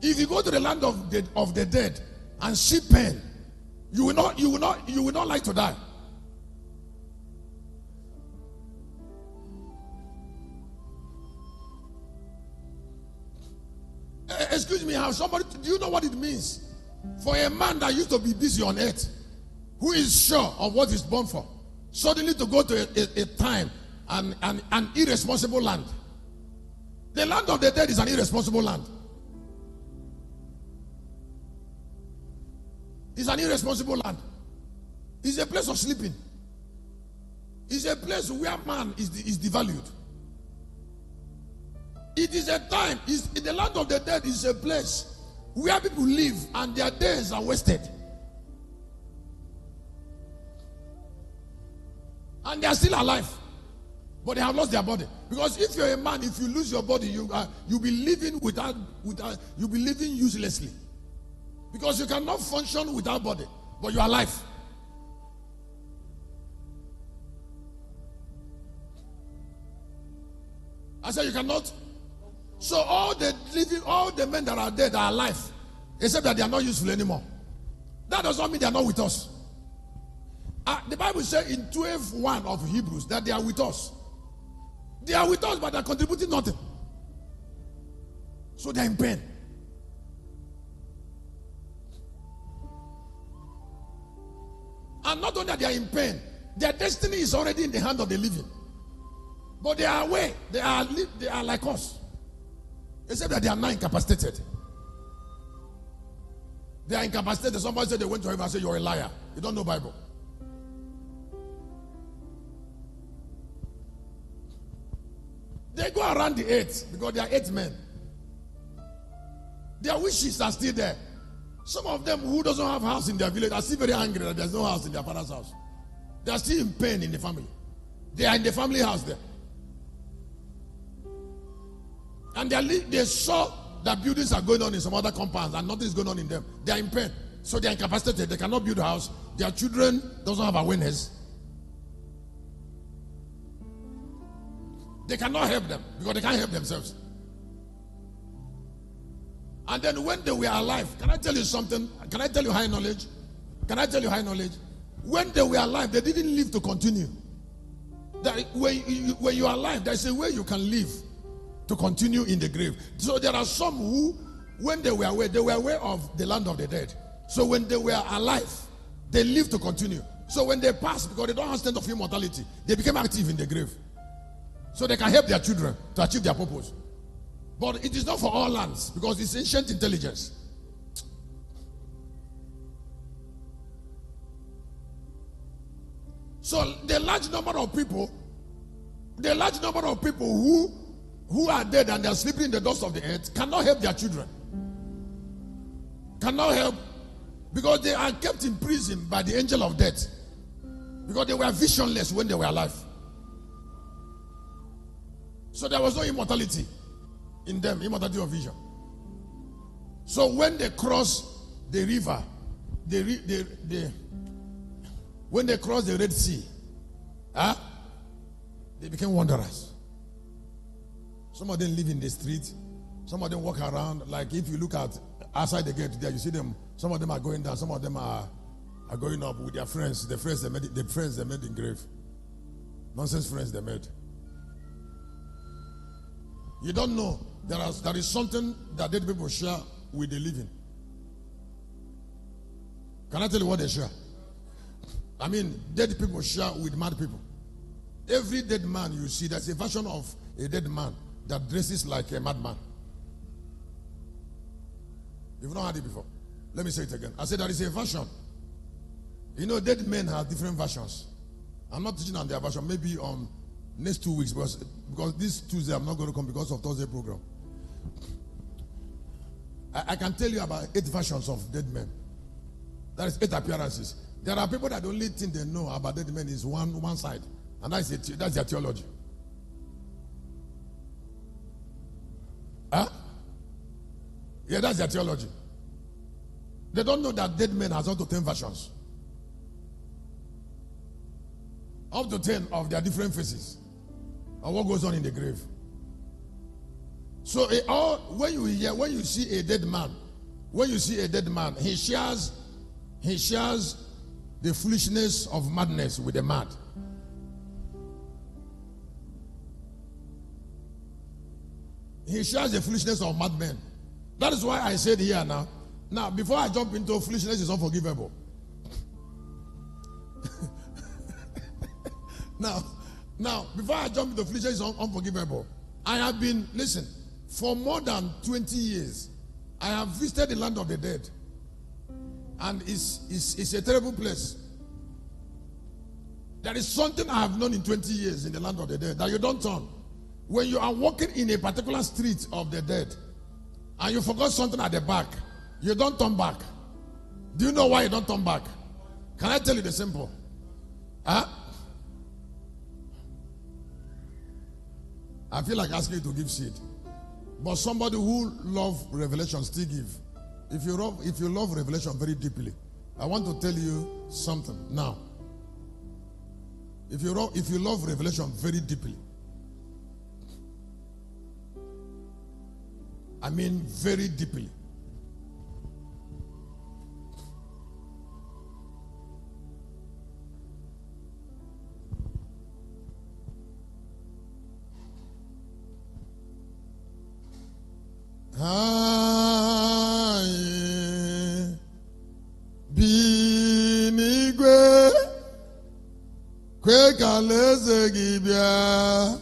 If you go to the land of the dead and see pain, you will not like to die. Excuse me, do you know what it means for a man that used to be busy on earth, who is sure of what he's born for, suddenly to go to a time and an irresponsible land? The land of the dead is an irresponsible land. It's an irresponsible land. It's a place of sleeping. It's a place where man is devalued. It is a time, the land of the dead is a place where people live and their days are wasted. And they are still alive, but they have lost their body. Because if you're a man, if you lose your body, you'll be living you'll be living uselessly. Because you cannot function without body, but you are alive. I said you cannot. So all the men that are dead are alive, except that they are not useful anymore. That does not mean they are not with us. The Bible says in 12:1 of Hebrews that they are with us. They are with us, but they are contributing nothing. So they are in pain. And not only that they are in pain, their destiny is already in the hand of the living. But they are away. They are like us. Except that they are not incapacitated. They are incapacitated. Somebody said they went to heaven and said, you're a liar. You don't know Bible. They go around the earth because they are 8 men. Their wishes are still there. Some of them who doesn't have house in their village are still very angry that there's no house in their father's house. They are still in pain in the family. They are in the family house there. And they saw that buildings are going on in some other compounds and nothing is going on in them. They are in pain. So they are incapacitated. They cannot build a house. Their children doesn't have awareness. They cannot help them because they can't help themselves. And then when they were alive, can I tell you something? Can I tell you high knowledge? Can I tell you high knowledge? When they were alive, they didn't live to continue. That when you are alive, there's a way you can live to continue in the grave. So there are some who, when they were aware of the land of the dead. So when they were alive, they lived to continue. So when they passed, because they don't have sense of immortality, they became active in the grave. So they can help their children to achieve their purpose. But it is not for all lands, because it's ancient intelligence. So the large number of people who are dead and they are sleeping in the dust of the earth cannot help their children. Cannot help because they are kept in prison by the angel of death. Because they were visionless when they were alive. So there was no immortality in them, immortality of vision. So when they cross the river, when they cross the Red Sea, they became wanderers. Some of them live in the street. Some of them walk around. Like if you look at outside the gate there, you see them. Some of them are going down. Some of them are going up with their friends. The friends they made in grave. Nonsense friends they made. You don't know there is something that dead people share with the living. Can I tell you what they share? I mean, dead people share with mad people. Every dead man you see, there's a version of a dead man that dresses like a madman. You've not heard it before. Let me say it again. I said there is a version. You know, dead men have different versions. I'm not teaching on their version. Maybe on next 2 weeks, because this Tuesday I'm not going to come because of Thursday program. I can tell you about 8 versions of dead men. That is 8 appearances. There are people that the only thing they know about dead men is one side, and that's their theology. Yeah, that's their theology. They don't know that dead men has up to 10 versions. Up to 10 of their different faces of what goes on in the grave. So when you see a dead man, he shares the foolishness of madness with the mad. He shares the foolishness of madmen. That is why I said here now. Now, before I jump into foolishness is unforgivable. Now, before I jump into foolishness is unforgivable, I have been, listen, for more than 20 years, I have visited the land of the dead. And it's a terrible place. There is something I have known in 20 years in the land of the dead that you don't turn. When you are walking in a particular street of the dead and you forgot something at the back, you don't turn back. Do you know why you don't turn back? Can I tell you the simple? Huh? I feel like asking you to give seed. But somebody who loves revelation still give. If you love revelation very deeply, I want to tell you something now. If you love revelation very deeply, I mean very deeply, binigwe kwekaleze gibia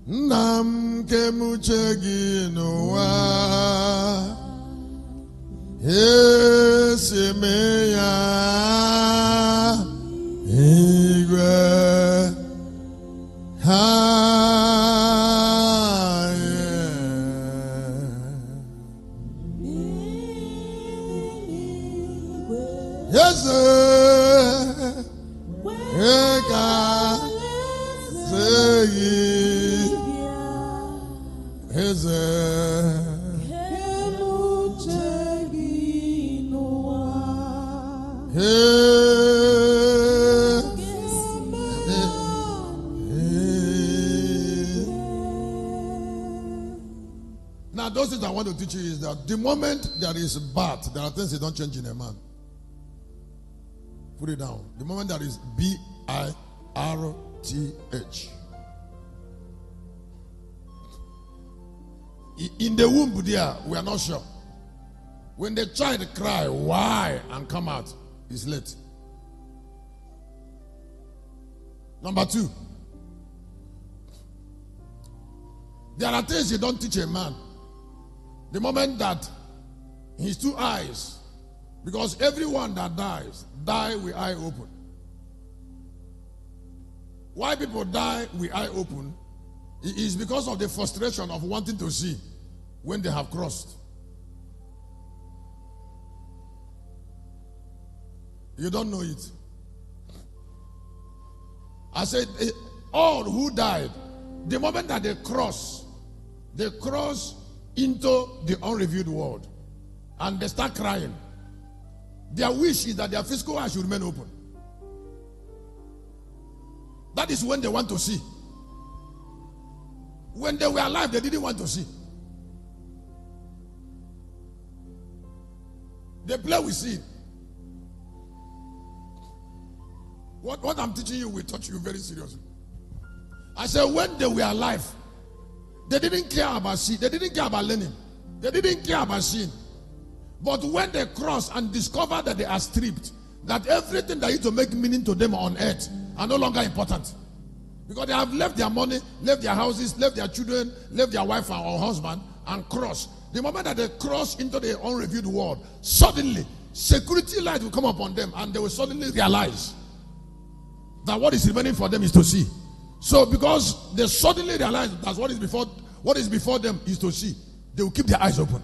nam kemuche ginowa esemeya igwe yes, now, those things I want to teach you is that the moment there is birth, there are things that don't change in a man. Put it down. The moment there is birth, in the womb there, we are not sure. When the child cry, why, and come out, it's late. Number 2, there are things you don't teach a man. The moment that his 2 eyes, because everyone that die with eye open. Why people die with eye open is because of the frustration of wanting to see when they have crossed. You don't know it. I said, all who died, the moment that they cross into the unrevealed world and they start crying. Their wish is that their physical eyes should remain open. That is when they want to see. When they were alive, they didn't want to see. They play with sin. What I'm teaching you will touch you very seriously. I said when they were alive, they didn't care about sin. They didn't care about learning. They didn't care about sin. But when they cross and discover that they are stripped, that everything that used to make meaning to them on earth are no longer important. Because they have left their money, left their houses, left their children, left their wife or husband, and cross. The moment that they cross into the unrevealed world, suddenly security light will come upon them and they will suddenly realize that what is remaining for them is to see. So because they suddenly realize that what is before them is to see, they will keep their eyes open.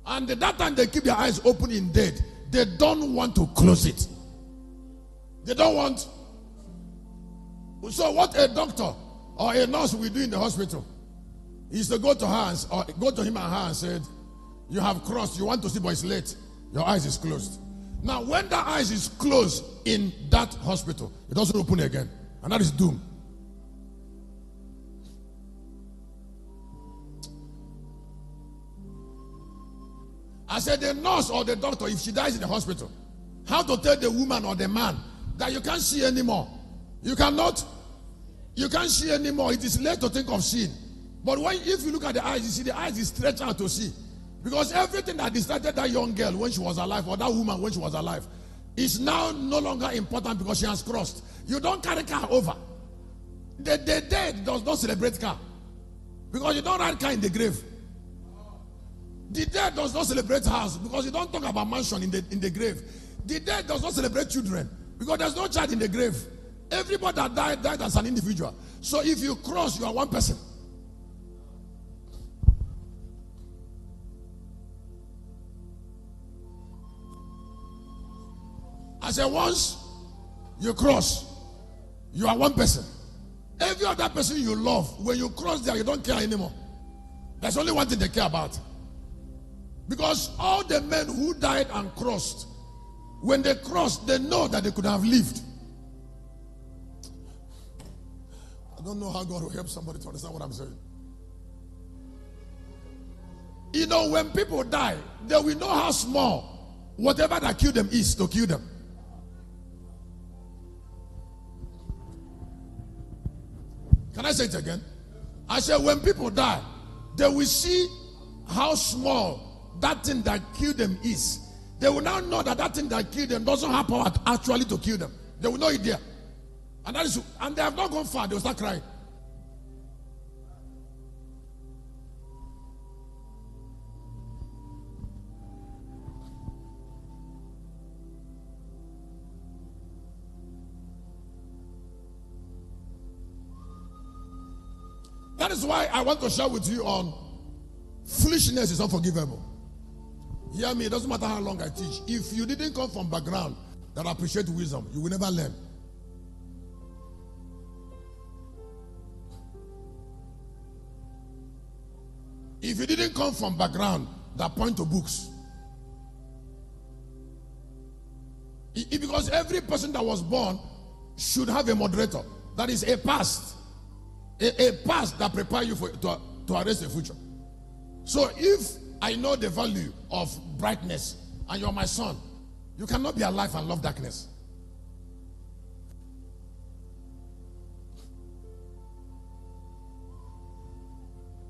And that time they keep their eyes open in death, they don't want to close it. They don't want. So what a doctor or a nurse will do in the hospital is to go to him and her and said, you have crossed, you want to see, but it's late. Your eyes is closed. Now when the eyes is closed in that hospital, it doesn't open again. And that is doom. I said the nurse or the doctor, if she dies in the hospital, how to tell the woman or the man that you can't see anymore? You can't see anymore. It is late to think of seeing. But if you look at the eyes, you see the eyes is stretched out to see. Because everything that distracted that young girl when she was alive, or that woman when she was alive, is now no longer important because she has crossed. You don't carry car over. The dead does not celebrate car. Because you don't ride car in the grave. The dead does not celebrate house because you don't talk about mansion in the grave. The dead does not celebrate children because there's no child in the grave. Everybody that died as an individual. So if you cross, you are one person. I said once you cross, you are one person. Every other person you love, when you cross there, you don't care anymore. There's only one thing they care about. Because all the men who died and crossed, when they crossed, they know that they could have lived. I don't know how God will help somebody to understand what I'm saying. You know, when people die, they will know how small whatever that killed them is to kill them. Can I say it again? I said when people die, they will see how small that thing that killed them is. They will now know that thing that killed them doesn't have power actually to kill them. They will know it there. And they have not gone far. They will start crying. That is why I want to share with you on foolishness is unforgivable. Hear me, it doesn't matter how long I teach. If you didn't come from background that appreciate wisdom, you will never learn. If you didn't come from background that point to books, because every person that was born should have a moderator. That is a past. A past that prepare you to arrest the future. So if I know the value of brightness and you're my son, you cannot be alive and love darkness.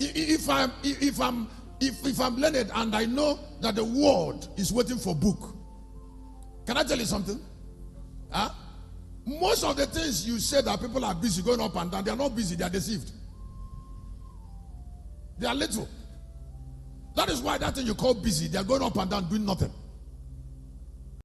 If I'm learned and I know that the world is waiting for book, can I tell you something? Huh? Most of the things you say that people are busy going up and down, they are not busy, they are deceived. They are little. That is why that thing you call busy, they are going up and down doing nothing.